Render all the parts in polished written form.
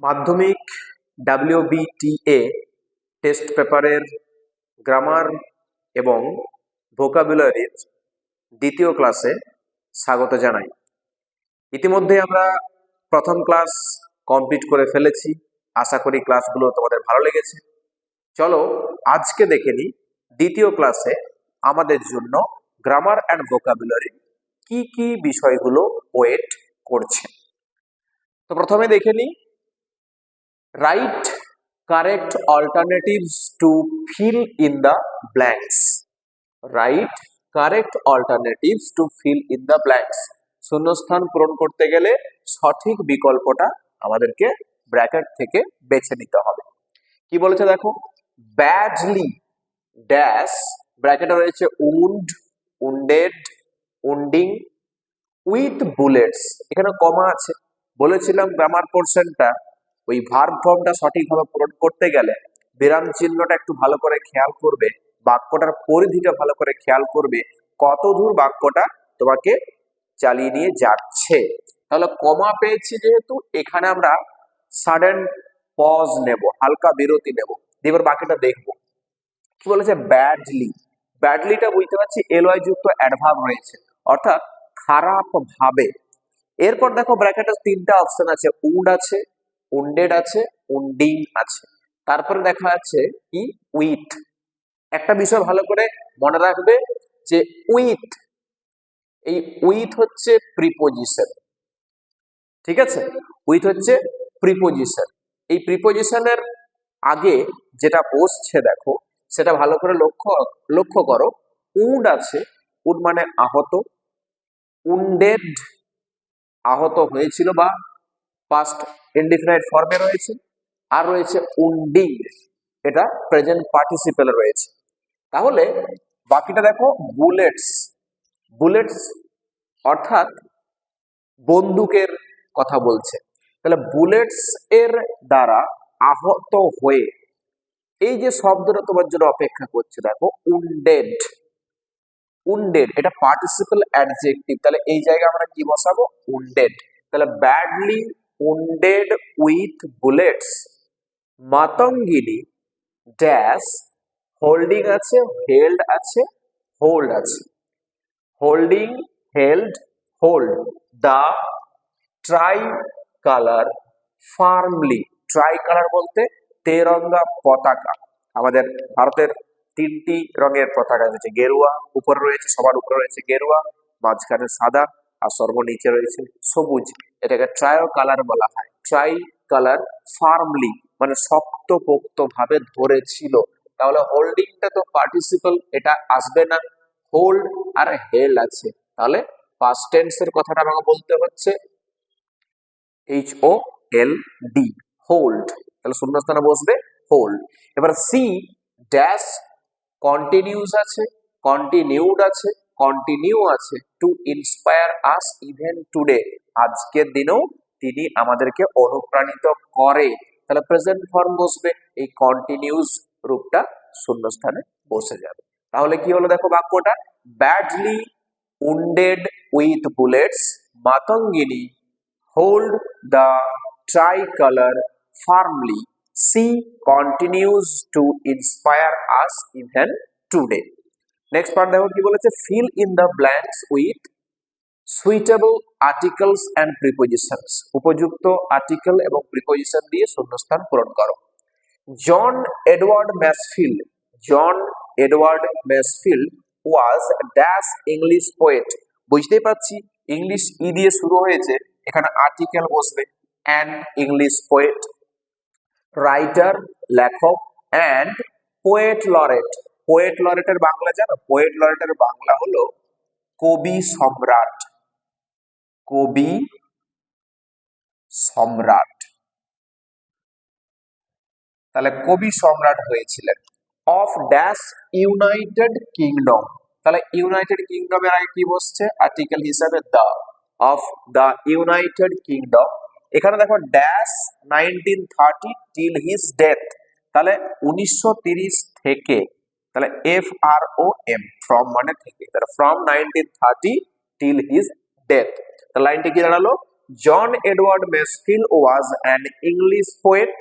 মাধ্যমিক WBTA test পেপারের grammar এবং ভোকাবুলারির দ্বিতীয় ক্লাসে স্বাগত জানাই। ইতিমধ্যে আমরা প্রথম ক্লাস কমপ্লিট করে ফেলেছি। আশা করি ক্লাসগুলো তোমাদের ভালো লেগেছে। চলো আজকে দেখে নিই দ্বিতীয় ক্লাসে আমাদের জন্য গ্রামার অ্যান্ড ভোকাবুলারি কি কি বিষয়গুলো ওয়েট করছে। তো প্রথমে দেখে নিই, right correct alternatives to fill in the blanks. Right correct alternatives to fill in the blanks. শূন্যস্থান পূরণ করতে গেলে সঠিক বিকল্পটা আমাদেরকে ব্র্যাকেট থেকে বেছে নিতে হবে। কি বলেছে দেখো, ব্যাডলি ড্যাশ, ব্র্যাকেটে রয়েছে উন্ড, উন্ডেড, উন্ডিং, উইথ বুলেটস, এখানে কমা আছে। বলেছিলাম গ্রামার পোর্শনটা ওই ভার্ব ফর্মটা সঠিকভাবে পূরণ করতে গেলে বিরাম চিহ্নটা একটু ভালো করে খেয়াল করবে, বাক্যটার পরিধিটা ভালো করে খেয়াল করবে, কত দূর বাক্যটা তোমাকে চালিয়ে নিয়ে যাচ্ছে। তাহলে কমা পেয়েছি যেহেতু, এখানে আমরা সাডেন পজ নেব, হালকা বিরতি নেব, এবার বাকিটা দেখবো। কি বলেছে, ব্যাডলি, ব্যাডলিটা বুঝতে পারছি এলওয়াই যুক্ত অ্যাডভার্ব রয়েছে, অর্থাৎ খারাপ ভাবে। এরপর দেখো ব্র্যাকেটে তিনটা অপশন আছে, উড আছে, উন্ডেড আছে, উন্ডিং আছে। তারপরে দেখা যাচ্ছে কি উইথ। একটা বিষয় ভালো করে মনে রাখবে যে উইথ, এই উইথ হচ্ছে প্রিপোজিশন, ঠিক আছে? উইথ হচ্ছে প্রিপোজিশন। এই প্রিপোজিশনের আগে যেটা বসছে দেখো, সেটা ভালো করে লক্ষ্য করো। উড আছে, উড মানে আহত, উন্ডেড আহত হয়েছিল বা পাস্ট ইনডিফিনাইট ফর্মে রয়েছে, আর রয়েছে উন্ডিং, এটা প্রেজেন্ট পার্টিসিপেলে রয়েছে। তাহলে বাকিটা দেখো, বুলেটস, বুলেটস অর্থাৎ বন্দুকের কথা বলছে। তাহলে বুলেটস এর দ্বারা আহত হয়ে, এই যে শব্দটা তোমার জন্য অপেক্ষা করছে দেখো, উন্ডেড, উন্ডেড এটা পার্টিসিপল অ্যাডজেক্টিভ, তাহলে এই জায়গায় আমরা কি বসাবো, উন্ডেড। তাহলে badly wounded with bullets Matangini dash, holding আছে, হেল্ড আছে, হোল্ড আছে। Holding, held, hold the tricolour firmly. Tricolour বলতে তেরঙ্গা পতাকা, আমাদের ভারতের তিনটি রঙের পতাকা রয়েছে, গেরুয়া উপরে রয়েছে, সবার উপরে রয়েছে গেরুয়া, মাঝখানে সাদা, আর সর্বনিচে রয়েছে সবুজ। এটাকে ট্রাই কালার বলা হয়। ট্রাই কালার ফার্মলি মানে শক্তপোক্ত ভাবে ধরেছিল। তাহলে হোল্ডিংটা তো পার্টিসিপল, এটা আসবে না। হোল্ড আর হেল্ড আছে, তাহলে পাস্ট টেন্সের কথাটা আমাকে বলতে হচ্ছে HOLD, হোল্ড। তাহলে শূন্যস্থানে বসবে হোল্ড। এবার সি ড্যাশ, কন্টিনিউস আছে, কন্টিনিউড আছে, কন্টিনিউ আছে, to inspire us even today, আজকের দিনেও তিনি আমাদেরকে অনুপ্রাণিত করে। তাহলে প্রেজেন্ট ফর্ম বসবে, এই কন্টিনিউস রূপটা শূন্যস্থানে বসে যাবে। তাহলে কি হলো দেখো বাক্যটা, badly wounded with bullets Matangini hold the tricolor firmly. She continues to inspire us even today. Next part দেখো কি বলেছে, fill in the blanks with suitable articles and prepositions. উপযুক্ত আর্টিকেল এবং প্রিপোজিশন দিয়ে শূন্যস্থান পূরণ করো। John Edward Masefield, John Edward Masefield was dash English poet. বুঝতেই পারছি ইংলিশ ই দিয়ে শুরু হয়েছে, এখানে আর্টিকেল বসবে, অ্যান ইংলিশ পোয়েট, রাইটার লেখক, অ্যান্ড পোয়েট লরেট। পোয়েট লরেটের বাংলা জানো? পোয়েট লরেটের বাংলা হলো কবি সম্রাট, কবি সম্রাট। তাহলে কবি সম্রাট হয়েছিলেন। অফ ড্যাশ ইউনাইটেড কিংডম, তাহলে ইউনাইটেড কিংডমের আগে কি বসছে, আর্টিকেল হিসাবে দা, অফ দা ইউনাইটেড কিংডম। এখানে দেখো ড্যাশ 1930 টিল হিজ ডেথ, তাহলে 1930 থেকে, তাহলে FROM, ফ্রম মানে থেকে, তাহলে ফ্রম 1930 টিল হিজ ডেথ। তাহলে লাইনটি কি দাঁড়ালো, John Edward Masefield was an English poet,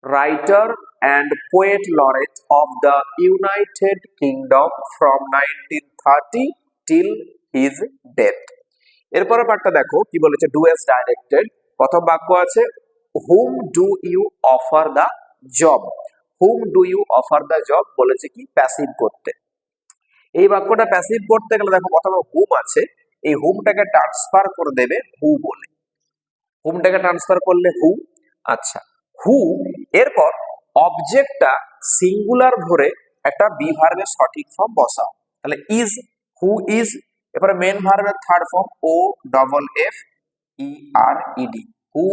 writer and poet laureate of the United Kingdom from 1930 till his death. এরপরের পার্টটা দেখো কি বলেছে, ডু অ্যাজ ডাইরেক্টেড। প্রথম বাক্য আছে whom do you offer the job. Whom do you offer the job বলেছে কি প্যাসিভ করতে। এই বাক্যটা প্যাসিভ করতে গেলে দেখো প্রথমে হুম আছে, এই হুমটাকে ট্রান্সফার করে দেবে হু বলে। হুমটাকে ট্রান্সফার করলে হু। আচ্ছা, হু এরপর অবজেক্টটা সিঙ্গুলার ধরে একটা বি ভার্বের সঠিক ফর্ম বসাও। তাহলে ইজ, হু ইজ, এবারে মেন ভার্বের থার্ড ফর্ম ও double F E R E D, who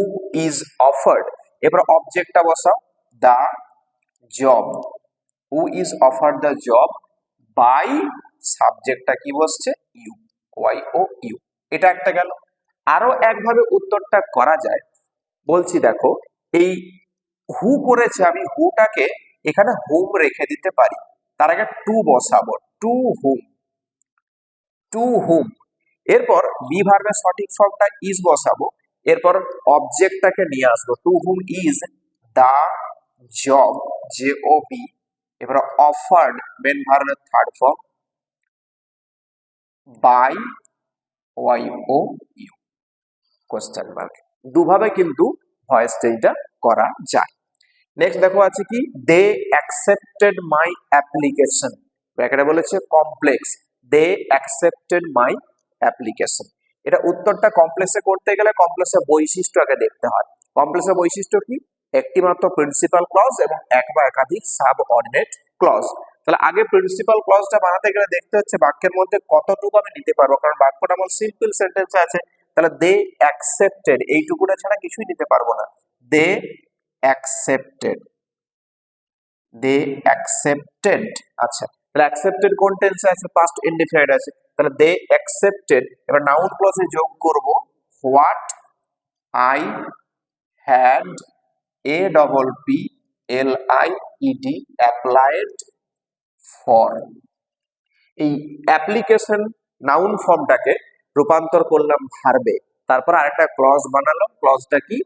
is offered. এবার অবজেক্টটা বসাও the job, who is offered the job by, সাবজেক্টটা কি বসছে ইউ, ওয়াই ও ইউ। এটা একটা গেল। আরো একভাবে উত্তরটা করা যায়, বলছি দেখো এই হু করেছে, আমি হুটাকে এখানে হুম রেখে দিতে পারি, তার আগে টু বসাবো, টু হুম, টু হুম। এরপর বি ভার্বের সঠিক ফর্মটা ইজ বসাবো, এরপর অবজেক্টটাকে নিয়ে আসবো, to whom is the job, J O B, এবার অফার্ড মেন ভার্বের third form by, Y O U, question mark. দুভাবে কিন্তু ভয়েস চেঞ্জটা করা যায়। নেক্সট দেখো আছে কি, দে অ্যাকসেপ্টেড মাই অ্যাপ্লিকেশন, ব্র্যাকেটে বলেছে complex, they accepted my application. এটা উত্তরটা কমপ্লেক্সে করতে গেলে কমপ্লেক্সের বৈশিষ্ট্য আগে দেখতে হয়। কমপ্লেক্সের বৈশিষ্ট্য কি, একটি মাত্র প্রিন্সিপাল ক্লজ এবং এক বা একাধিক সাবঅর্ডিনেট ক্লজ। তাহলে আগে প্রিন্সিপাল ক্লজটা বানাতে গেলে দেখতে হচ্ছে বাক্যের মধ্যে কতটুকু আমি নিতে পারবো, কারণ বাক্যটা আমার সিম্পল সেন্টেন্সে আছে। তাহলে দে অ্যাকসেপ্টেড এইটুকুটা ছাড়া কিছুই নিতে পারবো না। They accepted, they accepted. আচ্ছা, তাহলে অ্যাকসেপ্টেড কোন টেন্সে আছে, পাস্ট ইনডিফিনিট আছে। তাহলে দে অ্যাকসেপ্টেড, এবার নাউন ক্লজে যোগ করব what I had, A double P L I E D, applied for. এই অ্যাপ্লিকেশন নাউন ফর্মটাকে রূপান্তর করলাম ভার্বে, তারপর আরেকটা ক্লজ বানালাম, ক্লজটা কি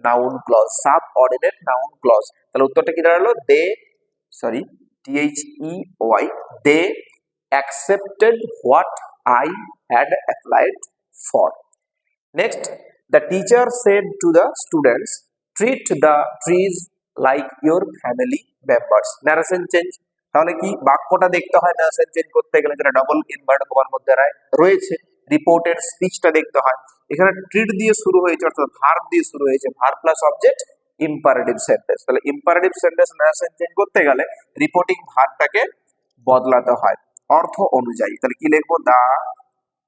noun clause, subordinate noun clause. তাহলে উত্তরটা কি দাঁড়ালো, they sorry THEY, they accepted what I had applied for. Next, the teacher said to the students, treat the trees like your family members. Narration change, তাহলে কি বাক্যটা দেখতে হয় narration change করতে গেলে, যেটা ডাবল ইনভার্টেড কমার মধ্যে রয়েছে। রিপোর্টেড স্পিচটা দেখতে হয়, এখানে ট্রিট দিয়ে শুরু হয়েছে অর্থাৎ ভার্ব দিয়ে শুরু হয়েছে, verb plus object imperative sentence. তাহলে ইম্পারেটিভ সেন্টেন্স নারেশন চেঞ্জ করতে গেলে রিপোর্টিং ভার্বটাকে বদলাতে হয় অর্থ অনুযায়ী। তাহলে কি লিখবো,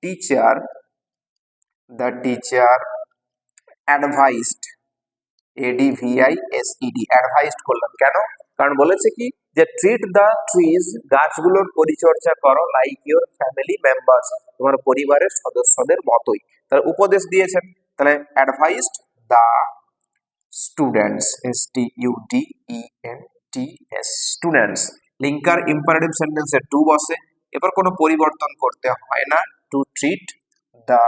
teacher the teacher advised, ADVISED, advised করলাম কেন, কারণ বলেছে কি যে ট্রিট দ্য ট্রিজ, গাছগুলোর পরিচর্যা করো, লাইক ইউর ফ্যামিলি মেম্বার্স, তোমার পরিবারের সদস্যদের মতোই। তাহলে উপদেশ দিয়েছেন, তাহলে advised the students, STUDENTS, students. Linker imperative সেন্টেন্সে টু বসে, এবার কোনো পরিবর্তন করতে হয় না, to treat the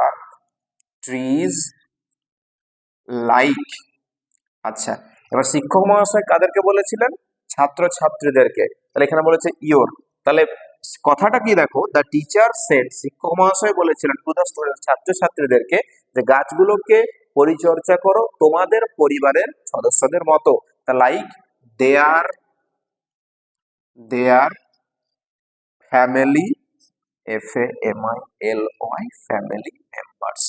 trees like. আচ্ছা, এবার শিক্ষক মহাশয় কাদেরকে বলেছিলেন, ছাত্র ছাত্রীদেরকে। তাহলে এখানে বলেছে ইয়োর, তাহলে কথাটা কি দেখো, দ্য টিচার সেড, শিক্ষক মহাশয় বলেছিলেন টু দ্য স্টুডেন্ট, ছাত্র ছাত্রীদেরকে, যে গাছগুলোকে পরিচর্যা করো তোমাদের পরিবারের সদস্যদের মতো। তা লাইক দেয়ার family, FAMILY, family members,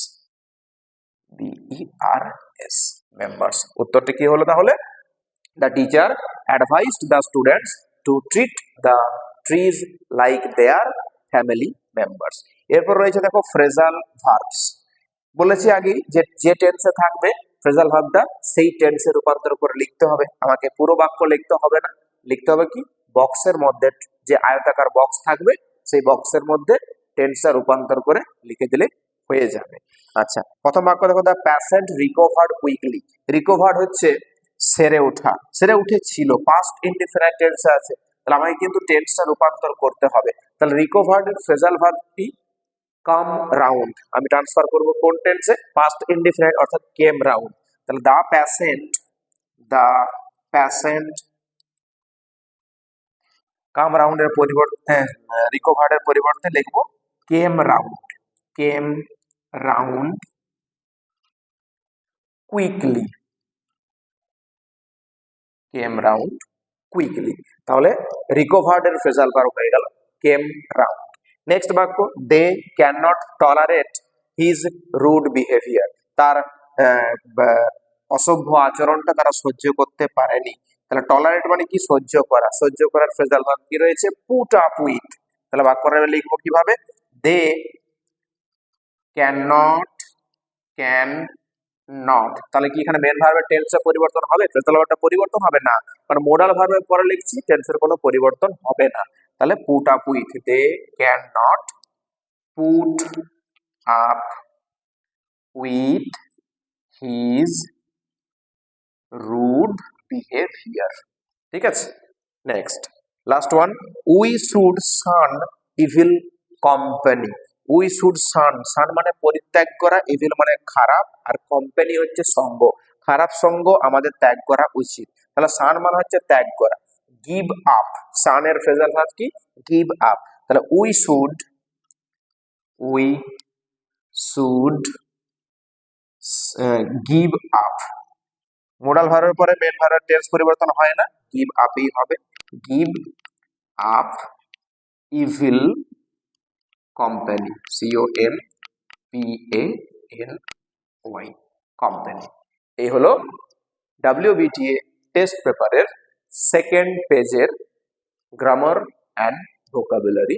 BERS, members. উত্তরটা কি হলো তাহলে, the teacher advised the students to treat the trees like there family members. এরপর রয়েছে দেখো ফ্রেজাল ভার্বস। বলেছি আগেই যে যে টেন্সে থাকবে ফ্রেজাল ভার্বটা সেই টেন্সে রূপান্তর করে লিখতে হবে, আমাকে পুরো বাক্য লিখতে হবে না, লিখতে হবে কি বক্সের মধ্যে যে আয়তাকার বক্স থাকবে সেই বক্সের মধ্যে টেন্সটা রূপান্তর করে লিখে দিলে হয়ে যাবে। আচ্ছা, প্রথম বাক্য দেখো, the patient recovered quickly. Recovered হচ্ছে সেরে ওঠা, সেরে উঠেছিল, পাস্ট ইনডিফিনিট টেন্সে আছে, তাহলে আমাকে কিন্তু টেন্সটা রূপান্তর করতে হবে। তাহলে রিকভার্ড ফ্রেজাল ভার্ব কি, কাম রাউন্ড আমি ট্রান্সফার করব কোন টেন্সে, পাস্ট ইনডিফিনাইট অর্থাৎ কেম রাউন্ড। তাহলে দ্য প্যাসেন্ট কাম রাউন্ডের পরিবর্তে রিকভার্ডের পরিবর্তে লিখবো কেম রাউন্ড কুইকলি, তাহলে রিকভার্ড এর ফ্রেজাল ভার্ব হয়ে গেল কেম রাউন্ড। নেক্সট বাক্য, they can not tolerate his rude behaviour, তার অসভ্য আচরণটা তারা সহ্য করতে পারেনি। তাহলে টলারেট মানে কি, সহ্য করা, সহ্য করার ফ্রেজাল ভার্ব কি রয়েছে, পুট আপ উইথ। তাহলে বাক্যটা লিখবো কিভাবে, দে ক্যান নট, তাহলে কি এখানে মেন ভার্বের টেন্সের পরিবর্তন হবে, ফ্রেজাল ভার্বটা পরিবর্তন হবে না, কারণ মোডাল ভার্বের পরে লিখছি, টেন্সের কোনো পরিবর্তন হবে না। তাহলে put up with, they can not put up with his rude behaviour. ঠিক আছে, next last one, we should shun evil company. We should shun মানে পরিত্যাগ করা, ইভিল মানে খারাপ, আর কোম্পানি হচ্ছে সঙ্গ, খারাপ সঙ্গ আমাদের ত্যাগ করা উচিত। তাহলে শান মানে হচ্ছে ত্যাগ করা, গিভ আপ, শানের ফ্রেজাল ভার্ব কি, গিভ আপ। তাহলে we should give up, modal ভার্বের পরে মেন ভার্বের টেন্স পরিবর্তন হয় না, গিভ আপই হবে, give up evil company, COMPANY company. এই হলো WBTA টেস্ট পেপারের সেকেন্ড পেজের গ্রামার অ্যান্ড ভোকাবুলারি